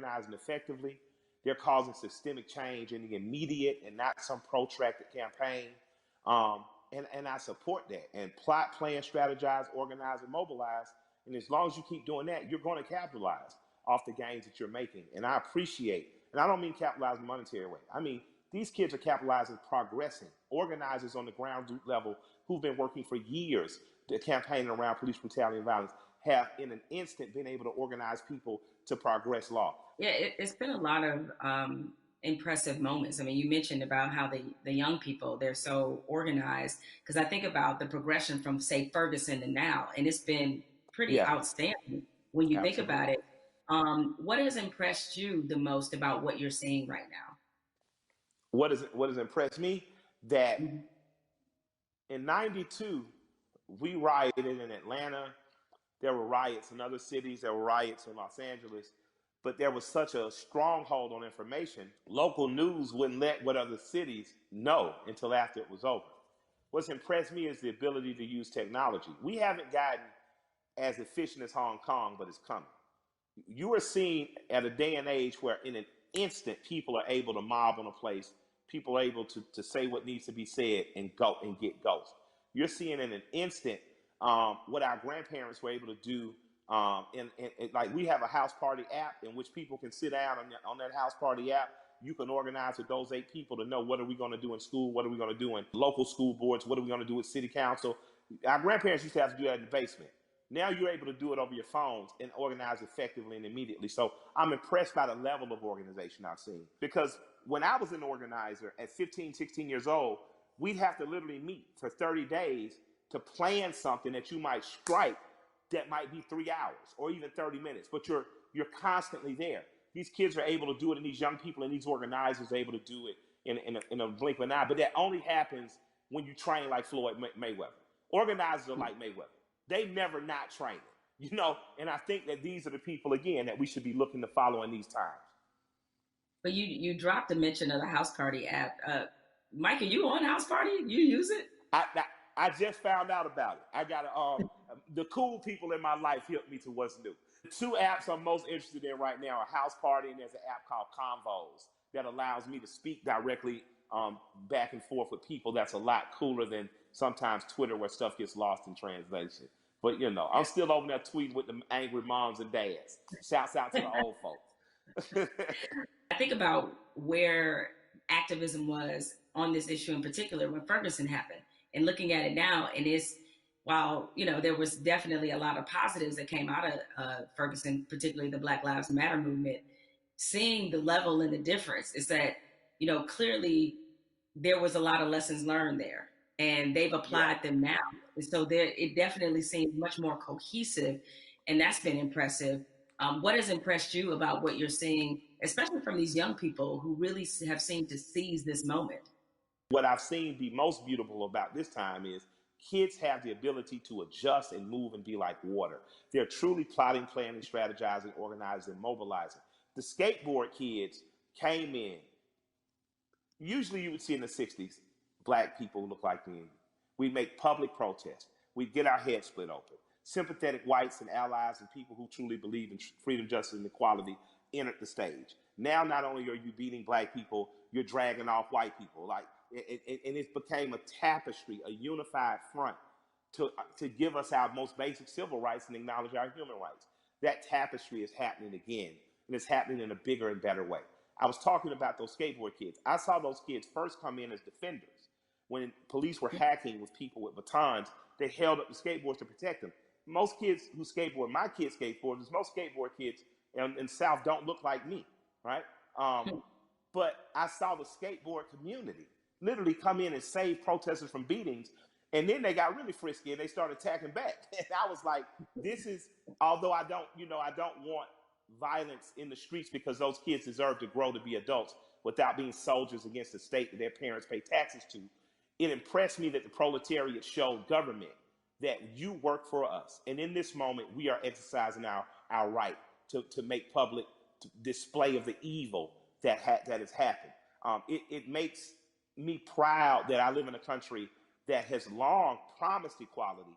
organizing effectively. They're causing systemic change in the immediate and not some protracted campaign. And I support that. And plot, plan, strategize, organize, and mobilize. And as long as you keep doing that, you're going to capitalize off the gains that you're making. And I appreciate, and I don't mean capitalize in a monetary way. I mean, these kids are capitalizing, progressing. Organizers on the ground level who've been working for years, the campaigning around police brutality and violence, have in an instant been able to organize people to progress law. Yeah, it's been a lot of impressive moments. I mean, you mentioned about how the young people, they're so organized. Because I think about the progression from, say, Ferguson to now, and it's been pretty Yeah, outstanding when you think about absolutely. it. What has impressed you the most about what you're seeing right What has impressed me that now? in '92 we rioted in Atlanta. There were riots in other cities. There were riots in Los Angeles. But there was such a stronghold on information. Local news wouldn't let what other cities know until after it was over. What's impressed me is the ability to use technology. We haven't gotten as efficient as Hong Kong, but it's coming. You are seeing at a day and age where in an instant people are able to mob on a place, people are able to say what needs to be said and go and get ghosts. You're seeing in an instant what our grandparents were able to do. Like we have a house party app in which people can sit down on that house party app. You can organize with those 8 people to know what are we going to do in school, what are we going to do in local school boards, what are we going to do with city council. Our grandparents used to have to do that in the basement. Now you're able to do it over your phones and organize effectively and immediately. So I'm impressed by the level of organization I've seen. Because when I was an organizer at 15, 16 years old, we'd have to literally meet for 30 days to plan something that you might strike that might be 3 hours or even 30 minutes, but you're constantly there. These kids are able to do it, and these young people and these organizers are able to do it in a blink of an eye. But that only happens when you train like Floyd Mayweather. Organizers are like Mayweather. They never not training, and I think that these are the people, again, that we should be looking to follow in these times. But you dropped a mention of the House Party app. Mike, are you on House Party? You use it? I just found out about it. I got the cool people in my life helped me to what's new. The two apps I'm most interested in right now are House Party, and there's an app called Convos that allows me to speak directly back and forth with people. That's a lot cooler than sometimes Twitter where stuff gets lost in translation. But I'm still over there tweeting with the angry moms and dads. Shouts out to the old folks. I think about where activism was on this issue in particular when Ferguson happened, and looking at it now, and while there was definitely a lot of positives that came out of Ferguson, particularly the Black Lives Matter movement, seeing the level and the difference is that clearly there was a lot of lessons learned there, and they've applied them now, and so it definitely seems much more cohesive, and that's been impressive. What has impressed you about what you're seeing, especially from these young people who really have seemed to seize this moment? What I've seen be most beautiful about this time is kids have the ability to adjust and move and be like water. They're truly plotting, planning, strategizing, organizing, mobilizing. The skateboard kids came in. Usually you would see in the 60s, black people look like me. We'd make public protests. We'd get our heads split open. Sympathetic whites and allies and people who truly believe in freedom, justice, and equality entered the stage. Now, not only are you beating black people, you're dragging off white people. And it became a tapestry, a unified front to give us our most basic civil rights and acknowledge our human rights. That tapestry is happening again, and it's happening in a bigger and better way. I was talking about those skateboard kids. I saw those kids first come in as defenders. When police were hacking with people with batons, they held up the skateboards to protect them. Most kids who skateboard, my kids skateboarders, most skateboard kids in the South don't look like me, right? But I saw the skateboard community literally come in and save protesters from beatings. And then they got really frisky and they started attacking back. And I was like, although I don't want violence in the streets because those kids deserve to grow to be adults without being soldiers against the state that their parents pay taxes to. It impressed me that the proletariat showed government that you work for us. And in this moment, we are exercising our right to make public display of the evil that has happened. It makes me proud that I live in a country that has long promised equality,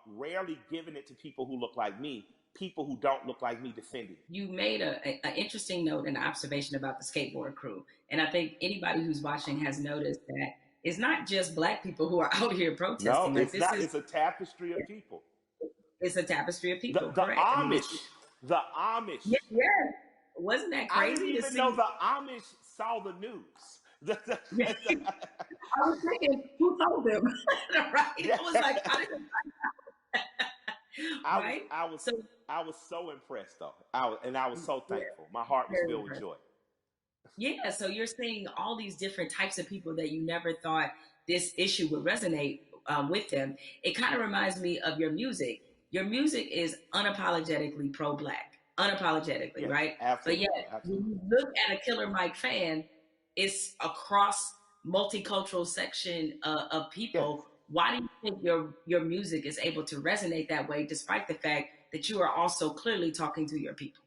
rarely given it to people who look like me, people who don't look like me defending. You made a interesting note and observation about the skateboard crew. And I think anybody who's watching has noticed that it's not just Black people who are out here No, protesting. Like it's this not. is, It's a tapestry of people. it's a tapestry of The people, the correct? I mean, this is, Amish, the Amish. yeah, yeah. Wasn't that I didn't crazy to even know see? the Amish saw the news. Yeah. I was thinking, who told them? Right? Yeah. I was like, how did they, I was right? I was So, I was so impressed though. I was so yeah, thankful. My heart was very filled with impressive. joy. Yeah, so you're seeing all these different types of people that you never thought this issue would resonate with them. It kind of reminds me of your music. Your music is unapologetically pro-black, unapologetically, Yes, right? But absolutely, yet, when absolutely. you look at a Killer Mike fan, it's across multicultural section of Yes. people. Why do you think your music is able to resonate that way, despite the fact that you are also clearly talking to your people?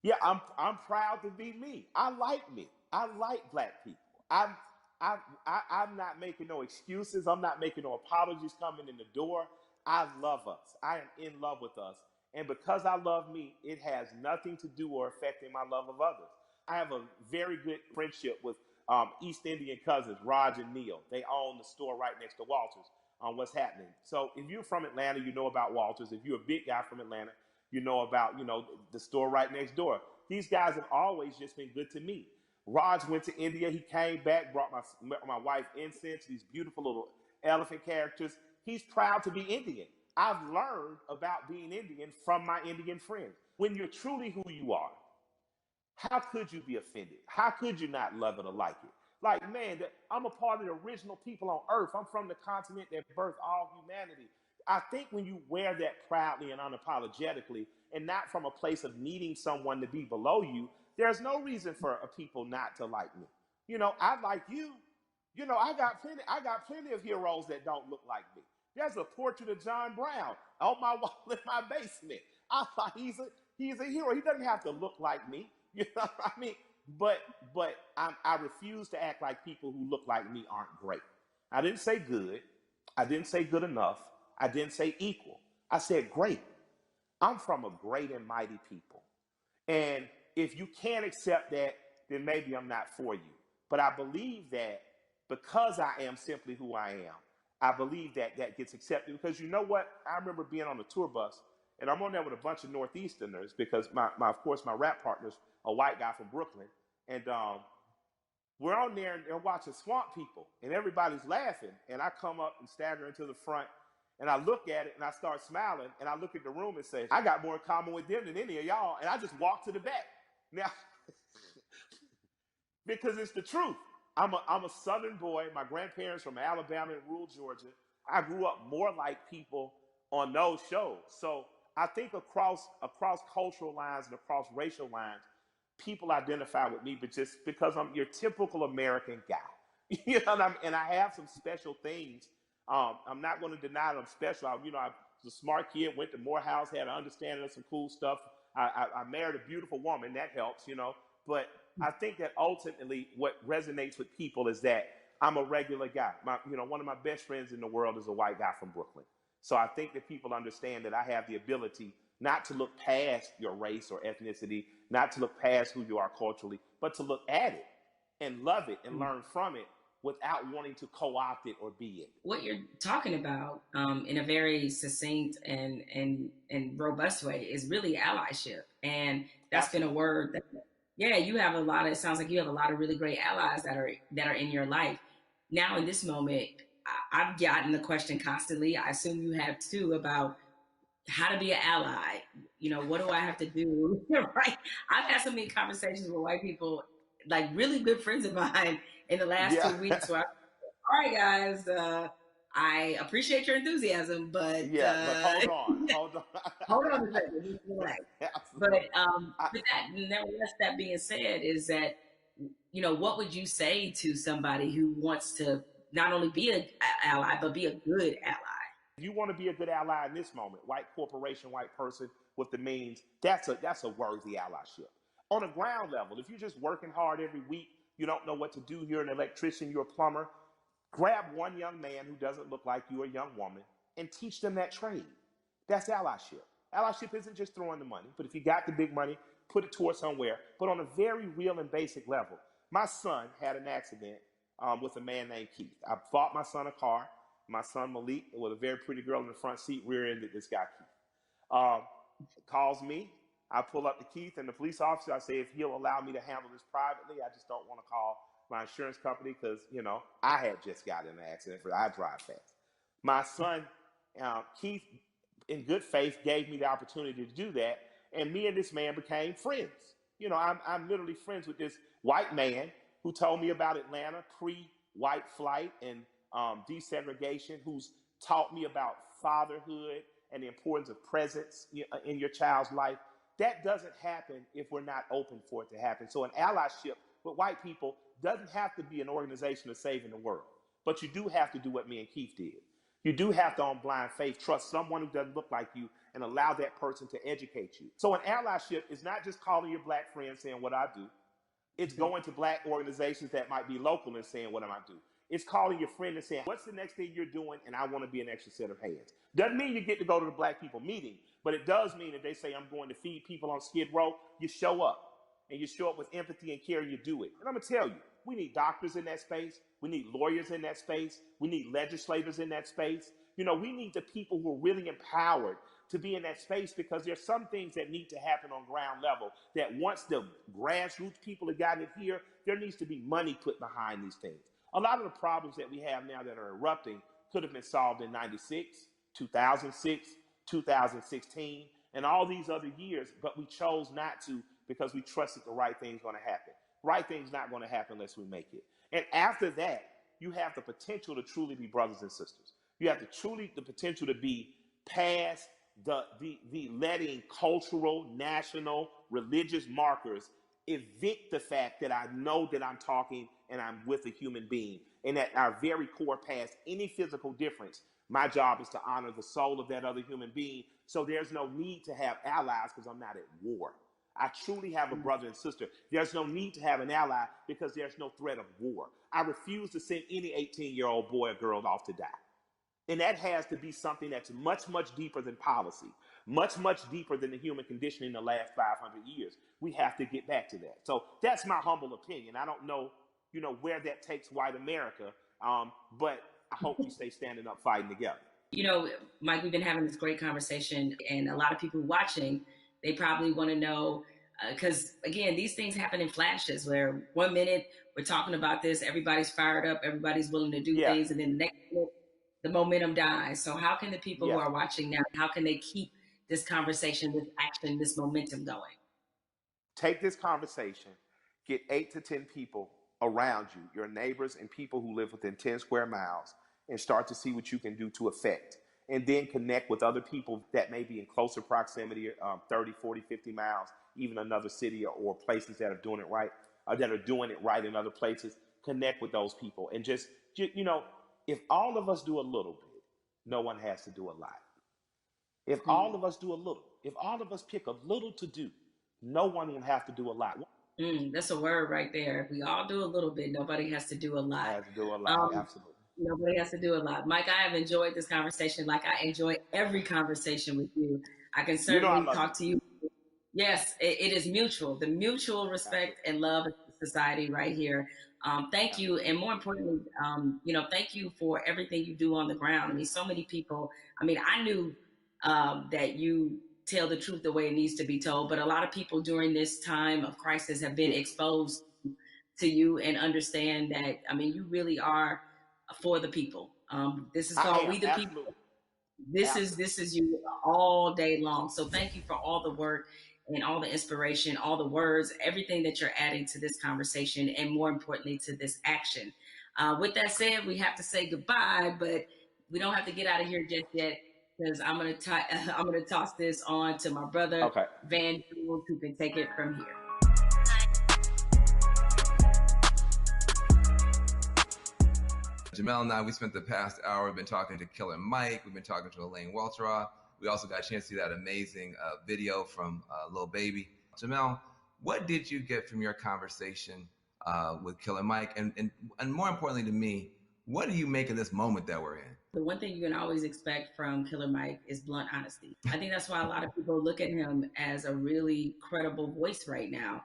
Yeah, I'm proud to be me. I like me. I like black people. I'm I'm not making no excuses. I'm not making no apologies coming in the door. I love us. I am in love with us. And because I love me, it has nothing to do or affecting my love of others. I have a very good friendship with East Indian cousins, Raj and Neil. They own the store right next to Walters on what's happening. So if you're from Atlanta, you know about Walters. If you're a big guy from Atlanta, you know about, the store right next door. These guys have always just been good to me. Raj went to India. He came back, brought my wife incense, these beautiful little elephant characters. He's proud to be Indian. I've learned about being Indian from my Indian friends. When you're truly who you are, how could you be offended? How could you not love it or like it? Like, man, I'm a part of the original people on earth. I'm from the continent that birthed all humanity. I think when you wear that proudly and unapologetically, and not from a place of needing someone to be below you, there's no reason for a people not to like me. I like you. I got plenty of heroes that don't look like me. There's a portrait of John Brown on my wall in my basement. I thought he's a hero. He doesn't have to look like me. You know what I mean? But I refuse to act like people who look like me aren't great. I didn't say good. I didn't say good enough. I didn't say equal. I said great. I'm from a great and mighty people. And if you can't accept that, then maybe I'm not for you. But I believe that because I am simply who I am, I believe that that gets accepted. Because you know what? I remember being on a tour bus, and I'm on there with a bunch of Northeasterners because of course, my rap partner's a white guy from Brooklyn. And we're on there and they're watching Swamp People, and everybody's laughing. And I come up and stagger into the front, and I look at it and I start smiling, and I look at the room and say, I got more in common with them than any of y'all. And I just walk to the back. Now, because it's the truth. I'm a Southern boy. My grandparents from Alabama and rural Georgia. I grew up more like people on those shows. So I think across cultural lines and across racial lines, people identify with me, but just because I'm your typical American guy. And I have some special things. I'm not going to deny that I'm special. I was a smart kid, went to Morehouse, had an understanding of some cool stuff. I married a beautiful woman, that helps. But I think that ultimately what resonates with people is that I'm a regular guy. One of my best friends in the world is a white guy from Brooklyn. So I think that people understand that I have the ability not to look past your race or ethnicity, not to look past who you are culturally, but to look at it and love it and learn from it without wanting to co-opt it or be it. What you're talking about in a very succinct and robust way is really allyship, and that's been a Absolutely. word that, yeah, you have a lot of, it sounds like you have a lot of really great allies that are in your life now. In this moment, I've gotten the question constantly, I assume you have too, about how to be an ally. What do I have to do? Right? I've had so many conversations with white people, like really good friends of mine, in the last Yeah. 2 weeks, where, all right, guys, I appreciate your enthusiasm, but Yeah, but hold on. Hold on. hold on a second, just relax. But Absolutely. I, with that, nevertheless, that being said, is that, what would you say to somebody who wants to not only be an ally, but be a good ally? if you want to be a good ally in this moment, white corporation, white person with the means, that's a worthy allyship. On a ground level, if you're just working hard every week, you don't know what to do. You're an electrician, you're a plumber. Grab one young man who doesn't look like you, a young woman, and teach them that trade. That's allyship. Allyship isn't just throwing the money, but if you got the big money, put it towards somewhere. But on a very real and basic level, my son had an accident with a man named Keith. I bought my son a car. My son Malik, with a very pretty girl in the front seat, rear-ended this guy Keith. Um, Calls me. I pull up to Keith and the police officer. I say, if he'll allow me to handle this privately, I just don't want to call my insurance company because, I had just got in an accident. I drive fast. My son, Keith, in good faith, gave me the opportunity to do that. And me and this man became friends. I'm literally friends with this white man who told me about Atlanta pre-white flight and desegregation, who's taught me about fatherhood and the importance of presence in your child's life. That doesn't happen if we're not open for it to happen. So an allyship with white people doesn't have to be an organization of saving the world. But you do have to do what me and Keith did. You do have to, on blind faith, trust someone who doesn't look like you and allow that person to educate you. So an allyship is not just calling your black friends saying what I do. It's going to black organizations that might be local and saying what am I do. It's calling your friend and saying, what's the next thing you're doing? And I want to be an extra set of hands. Doesn't mean you get to go to the black people meeting, but it does mean that they say, I'm going to feed people on Skid Row. You show up, and you show up with empathy and care, and you do it. And I'm going to tell you, we need doctors in that space. We need lawyers in that space. We need legislators in that space. We need the people who are really empowered to be in that space, because there's some things that need to happen on ground level that once the grassroots people have gotten it here, there needs to be money put behind these things. A lot of the problems that we have now that are erupting could have been solved in 96, 2006, 2016, and all these other years, but we chose not to because we trusted the right thing's going to happen. Right thing's not going to happen unless we make it. And after that, you have the potential to truly be brothers and sisters. You have the potential to be past the letting cultural, national, religious markers evict the fact that I know that I'm talking and I'm with a human being, and at our very core, past any physical difference, my job is to honor the soul of that other human being. So there's no need to have allies because I'm not at war. I truly have a brother and sister. There's no need to have an ally because there's no threat of war. I refuse to send any 18-year-old boy or girl off to die. And that has to be something that's much, much deeper than policy, much, much deeper than the human condition in the last 500 years. We have to get back to that. So that's my humble opinion. I don't know, where that takes white America, but I hope we stay standing up, fighting together. Mike, we've been having this great conversation, and a lot of people watching, they probably want to know, because again, these things happen in flashes where 1 minute we're talking about this, everybody's fired up, everybody's willing to do things, and then the next minute, the momentum dies. So how can the people who are watching now, how can they keep this conversation, this action, this momentum going? Take this conversation, get 8 to 10 people around you, your neighbors and people who live within 10 square miles, and start to see what you can do to affect. And then connect with other people that may be in closer proximity, 30, 40, 50 miles, even another city or places that are doing it right, in other places. Connect with those people. And just, if all of us do a little bit, no one has to do a lot. If all of us do a little, if all of us pick a little to do, no one will have to do a lot. That's a word right there. If we all do a little bit, nobody has to do a lot. Has to do a lot, absolutely. Nobody has to do a lot. Mike, I have enjoyed this conversation like I enjoy every conversation with you. I can certainly talk to you. Yes, it is mutual. The mutual respect and love of society right here. Thank you. And more importantly, thank you for everything you do on the ground. I mean, so many people, I knew that you tell the truth the way it needs to be told, but a lot of people during this time of crisis have been exposed to you and understand that, you really are for the people. This is called We the People. This is you all day long. So thank you for all the work and all the inspiration, all the words, everything that you're adding to this conversation, and more importantly, to this action. With that said, we have to say goodbye, but we don't have to get out of here just yet, because I'm gonna toss this on to my brother, Van Jules, who can take it from here. Jamel and I, we spent the past hour, we've been talking to Killer Mike, we've been talking to Elaine Welteroth. We also got a chance to see that amazing video from Lil Baby. Jamel, what did you get from your conversation with Killer Mike? And more importantly to me, What do you make of this moment that we're in? The one thing you can always expect from Killer Mike is blunt honesty. I think that's why a lot of people look at him as a really credible voice right now.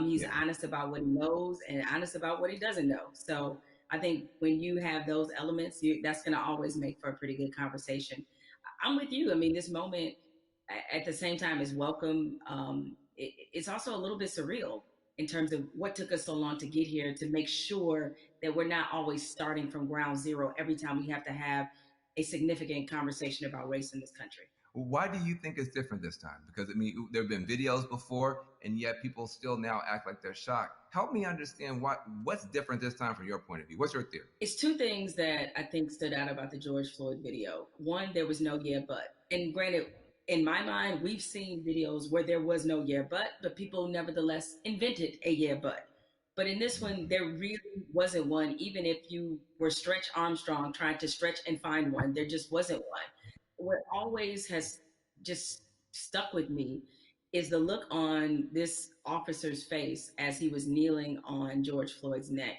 He's Yeah. honest about what he knows and honest about what he doesn't know. So I think when you have those elements, that's going to always make for a pretty good conversation. I'm with you. I mean, this moment at the same time is welcome. It's also a little bit surreal in terms of what took us so long to get here to make sure that we're not always starting from ground zero every time we have to have a significant conversation about race in this country. Why do you think it's different this time? Because I mean, there have been videos before, and yet people still now act like they're shocked. Help me understand what's different this time from your point of view. What's your theory? It's two things that I think stood out about the George Floyd video. One, there was no yeah, but. And granted, in my mind, we've seen videos where there was no yeah, but people nevertheless invented a yeah, but. But in this one, there really wasn't one, even if you were Stretch Armstrong trying to stretch and find one, there just wasn't one. What always has just stuck with me is the look on this officer's face as he was kneeling on George Floyd's neck.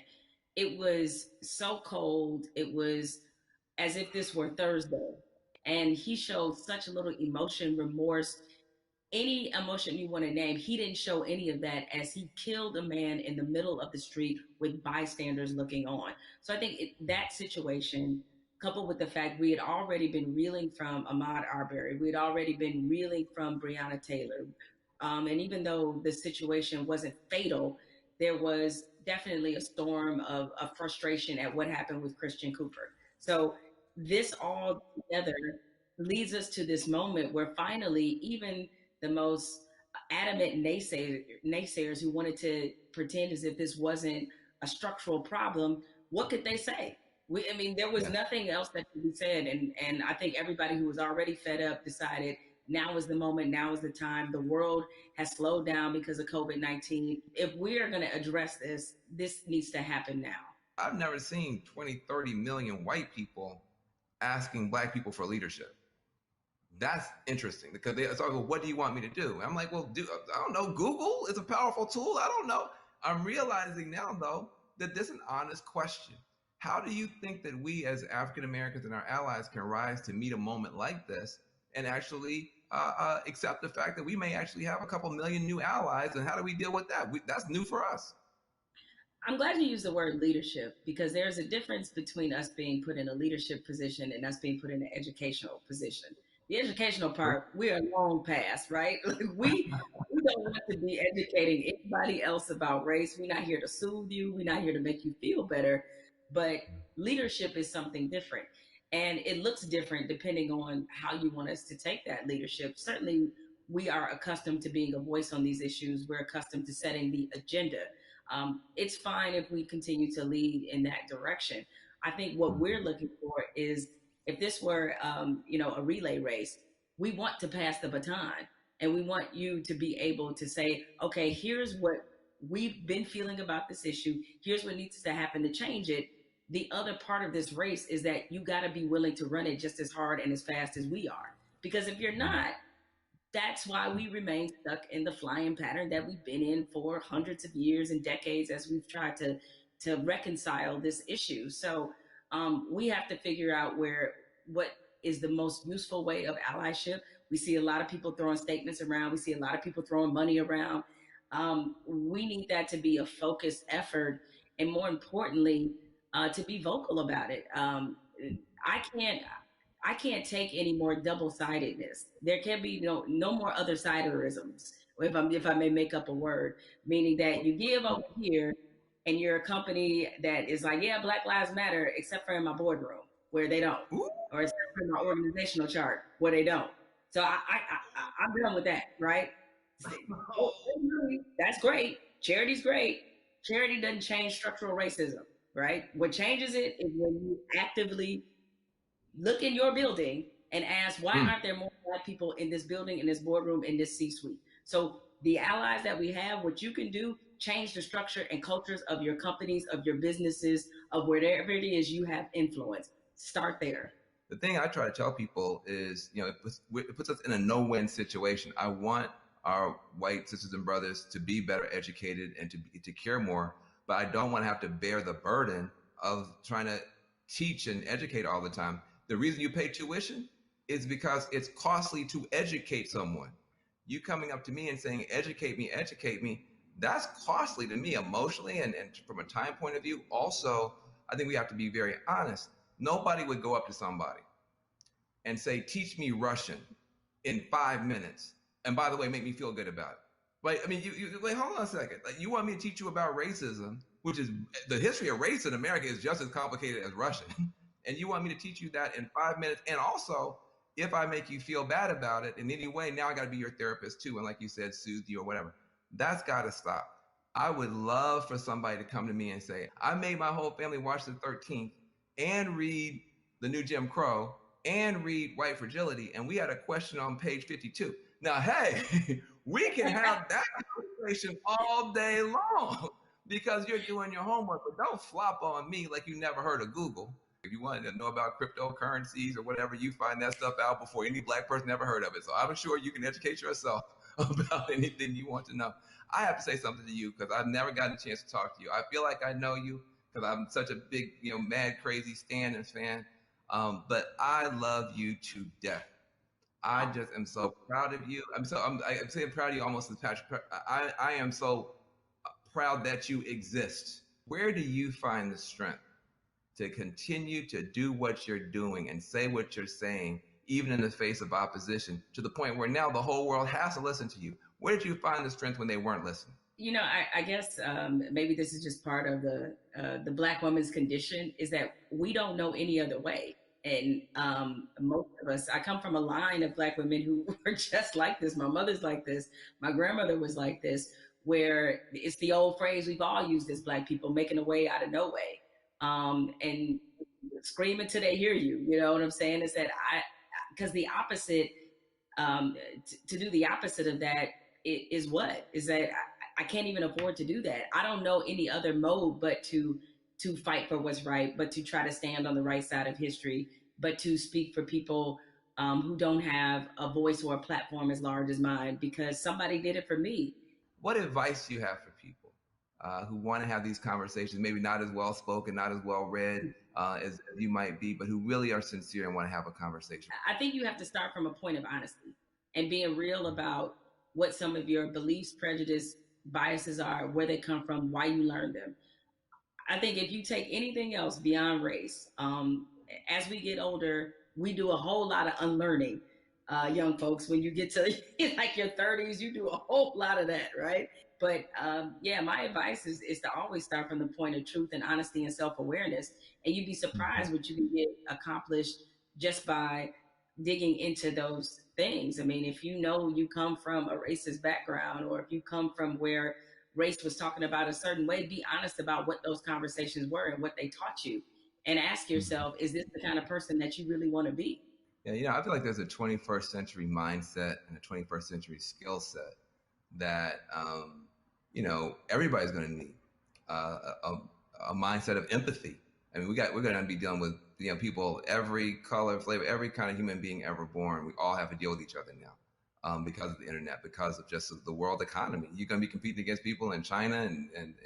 It was so cold. It was as if this were Thursday. And he showed such little emotion, remorse, any emotion you want to name. He didn't show any of that as he killed a man in the middle of the street with bystanders looking on. So I think that situation, coupled with the fact we had already been reeling from Ahmaud Arbery, we had already been reeling from Breonna Taylor. And even though the situation wasn't fatal, there was definitely a storm of frustration at what happened with Christian Cooper. So this all together leads us to this moment where finally, even the most adamant naysayers who wanted to pretend as if this wasn't a structural problem, what could they say? I mean, there was nothing else that could be said. And I think everybody who was already fed up decided now is the moment, now is the time. The world has slowed down because of COVID-19. If we are going to address this, this needs to happen now. I've never seen 20, 30 million white people asking black people for leadership. That's interesting because they start, well, what do you want me to do? I'm like, well, I don't know. Google is a powerful tool. I don't know. I'm realizing now, though, that this is an honest question. How do you think that we as African Americans and our allies can rise to meet a moment like this and actually accept the fact that we may actually have a couple million new allies? And how do we deal with that? That's new for us. I'm glad you used the word leadership because there's a difference between us being put in a leadership position and us being put in an educational position. The educational part, we are long past, right? Like we don't want to be educating anybody else about race. We're not here to soothe you. We're not here to make you feel better. But leadership is something different. And it looks different depending on how you want us to take that leadership. Certainly, we are accustomed to being a voice on these issues. We're accustomed to setting the agenda. It's fine if we continue to lead in that direction. I think what we're looking for is if this were, a relay race, we want to pass the baton and we want you to be able to say, okay, here's what we've been feeling about this issue. Here's what needs to happen to change it. The other part of this race is that you got to be willing to run it just as hard and as fast as we are. Because if you're not, that's why we remain stuck in the flying pattern that we've been in for hundreds of years and decades as we've tried to reconcile this issue. So we have to figure out what is the most useful way of allyship. We see a lot of people throwing statements around. We see a lot of people throwing money around. We need that to be a focused effort, and more importantly, to be vocal about it. I can't take any more double-sidedness. There can be no more other siderisms, if I may make up a word, meaning that you give over here and you're a company that is like, yeah, Black Lives Matter, except for in my boardroom where they don't, or except for my organizational chart where they don't. So I'm done with that, right? That's great. Charity's great. Charity doesn't change structural racism, right? What changes it is when you actively look in your building and ask, why aren't there more Black people in this building, in this boardroom, in this C-suite? So the allies that we have, what you can do, change the structure and cultures of your companies, of your businesses, of wherever it is you have influence. Start there. The thing I try to tell people is, it puts us in a no-win situation. I want our white sisters and brothers to be better educated and to care more, but I don't want to have to bear the burden of trying to teach and educate all the time. The reason you pay tuition is because it's costly to educate someone. You coming up to me and saying, educate me, that's costly to me emotionally and from a time point of view. Also, I think we have to be very honest. Nobody would go up to somebody and say, teach me Russian in 5 minutes. And by the way, make me feel good about it. Right? I mean, you wait, hold on a second. Like, you want me to teach you about racism, which is the history of race in America is just as complicated as Russian. And you want me to teach you that in 5 minutes. And also, if I make you feel bad about it in any way, now I got to be your therapist too. And like you said, soothe you or whatever. That's got to stop. I would love for somebody to come to me and say, I made my whole family watch the 13th and read the new Jim Crow and read White Fragility. And we had a question on page 52. Now, hey, we can have that conversation all day long because you're doing your homework, but don't flop on me like you never heard of Google. If you want to know about cryptocurrencies or whatever, you find that stuff out before any black person ever heard of it. So I'm sure you can educate yourself about anything you want to know. I have to say something to you because I've never gotten a chance to talk to you. I feel like I know you because I'm such a big, mad, crazy Stan and fan. But I love you to death. I just am so proud of you. I'm saying proud of you almost as Patrick. I am so proud that you exist. Where do you find the strength to continue to do what you're doing and say what you're saying, even in the face of opposition, to the point where now the whole world has to listen to you? Where did you find the strength when they weren't listening? I guess maybe this is just part of the Black woman's condition, is that we don't know any other way. And most of us, I come from a line of Black women who were just like this. My mother's like this. My grandmother was like this, where it's the old phrase we've all used as Black people, making a way out of no way. And scream until they hear you. You know what I'm saying? Is that because the opposite, to do the opposite of that is what? Is that I can't even afford to do that. I don't know any other mode but to fight for what's right, but to try to stand on the right side of history, but to speak for people who don't have a voice or a platform as large as mine, because somebody did it for me. What advice do you have for people who want to have these conversations, maybe not as well spoken, not as well read as you might be, but who really are sincere and want to have a conversation? I think you have to start from a point of honesty and being real about what some of your beliefs, prejudice, biases are, where they come from, why you learned them. I think if you take anything else beyond race, as we get older, we do a whole lot of unlearning. Young folks, when you get to like your 30s, you do a whole lot of that, right? But my advice is to always start from the point of truth and honesty and self-awareness. And you'd be surprised what you can get accomplished just by digging into those things. I mean, if you know you come from a racist background, or if you come from where race was talking about a certain way, be honest about what those conversations were and what they taught you. And ask yourself, is this the kind of person that you really want to be? Yeah, I feel like there's a 21st century mindset and a 21st century skill set that, everybody's going to need a mindset of empathy. I mean, we're going to be dealing with people, every color, flavor, every kind of human being ever born. We all have to deal with each other now because of the internet, because of just the world economy. You're going to be competing against people in China and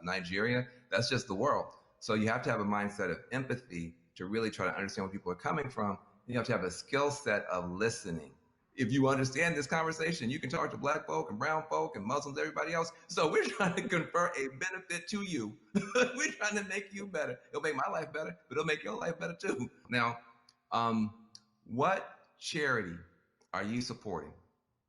Nigeria. That's just the world. So you have to have a mindset of empathy to really try to understand where people are coming from. You have to have a skill set of listening. If you understand this conversation, you can talk to Black folk and brown folk and Muslims, everybody else. So we're trying to confer a benefit to you. We're trying to make you better. It'll make my life better, but it'll make your life better too. Now, what charity are you supporting?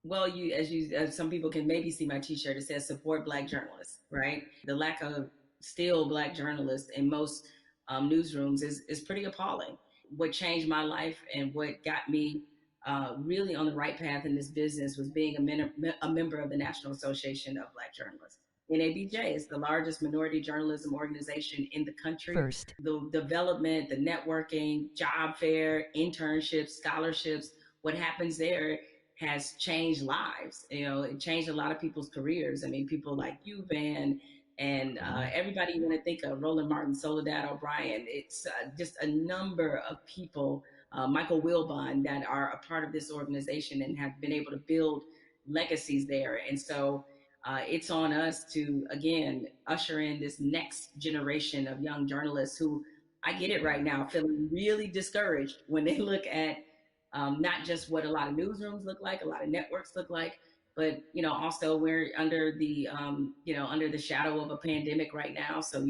Well, as some people can maybe see my T-shirt, it says support Black journalists, right? The lack of still Black journalists in most newsrooms is pretty appalling. What changed my life and what got me really on the right path in this business was being a member of the National Association of Black Journalists. NABJ is the largest minority journalism organization in the country. First. The development, the networking, job fair, internships, scholarships, what happens there has changed lives. It changed a lot of people's careers. I mean, people like you, Van, and everybody you want to think of, Roland Martin, Soledad O'Brien. It's just a number of people, Michael Wilbon, that are a part of this organization and have been able to build legacies there. And so it's on us to, again, usher in this next generation of young journalists who I get it right now, feeling really discouraged when they look at not just what a lot of newsrooms look like, a lot of networks look like, but also we're under the under the shadow of a pandemic right now. So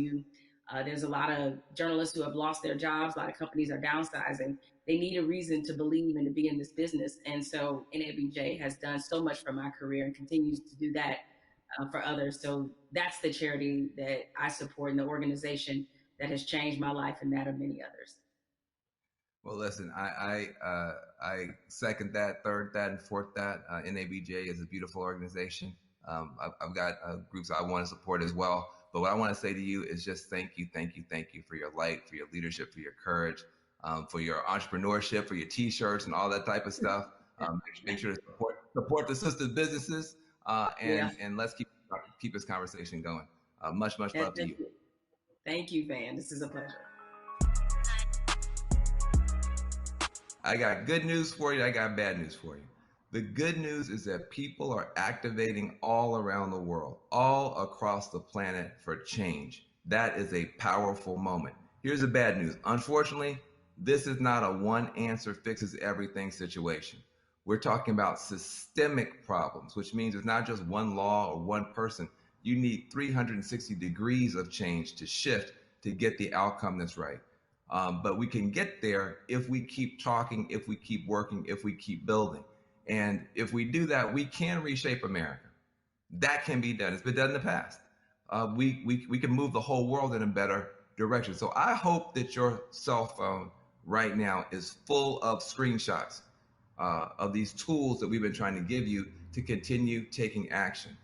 there's a lot of journalists who have lost their jobs. A lot of companies are downsizing. They need a reason to believe and to be in this business. And so NABJ has done so much for my career and continues to do that for others. So that's the charity that I support and the organization that has changed my life and that of many others. Well, listen, I second that, third that, and fourth that. NABJ is a beautiful organization. I've got groups I want to support as well. But what I want to say to you is just thank you for your light, for your leadership, for your courage, for your entrepreneurship, for your T-shirts and all that type of stuff. Make sure to support the sister businesses, and let's keep this conversation going. Much love to you. Thank you, Van. This is a pleasure. I got good news for you. I got bad news for you. The good news is that people are activating all around the world, all across the planet for change. That is a powerful moment. Here's the bad news. Unfortunately, this is not a one answer fixes everything situation. We're talking about systemic problems, which means it's not just one law or one person. You need 360 degrees of change to shift to get the outcome that's right. But we can get there if we keep talking, if we keep working, if we keep building. And if we do that, we can reshape America. That can be done. It's been done in the past. We can move the whole world in a better direction. So I hope that your cell phone right now is full of screenshots of these tools that we've been trying to give you to continue taking action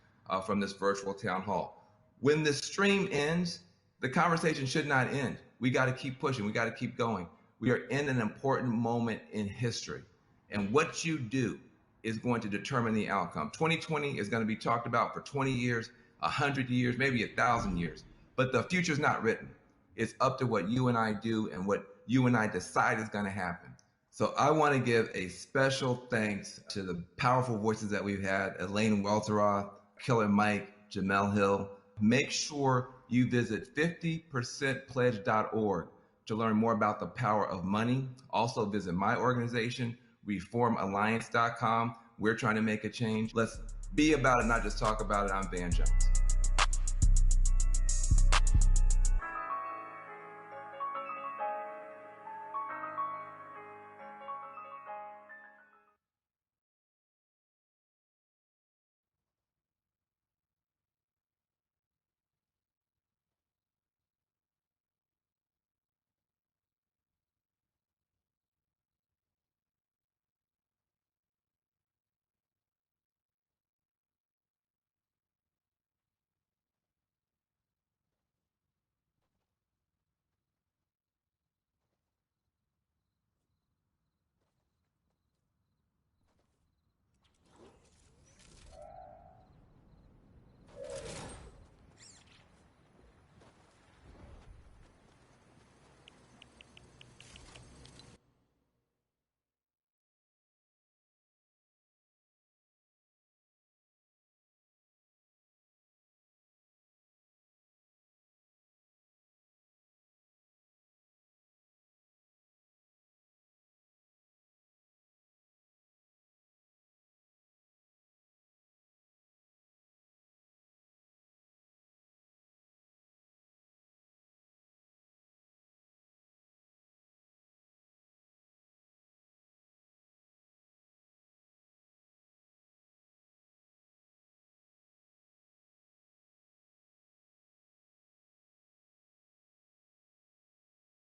from this virtual town hall. When the stream ends, the conversation should not end. We got to keep pushing. We got to keep going. We are in an important moment in history. And what you do is going to determine the outcome. 2020 is going to be talked about for 20 years, 100 years, maybe 1,000 years. But the future's not written. It's up to what you and I do and what you and I decide is going to happen. So I want to give a special thanks to the powerful voices that we've had, Elaine Welteroth, Killer Mike, Jamel Hill. Make sure you visit 50percentpledge.org to learn more about the power of money. Also visit my organization, reformalliance.com. We're trying to make a change. Let's be about it, not just talk about it. I'm Van Jones.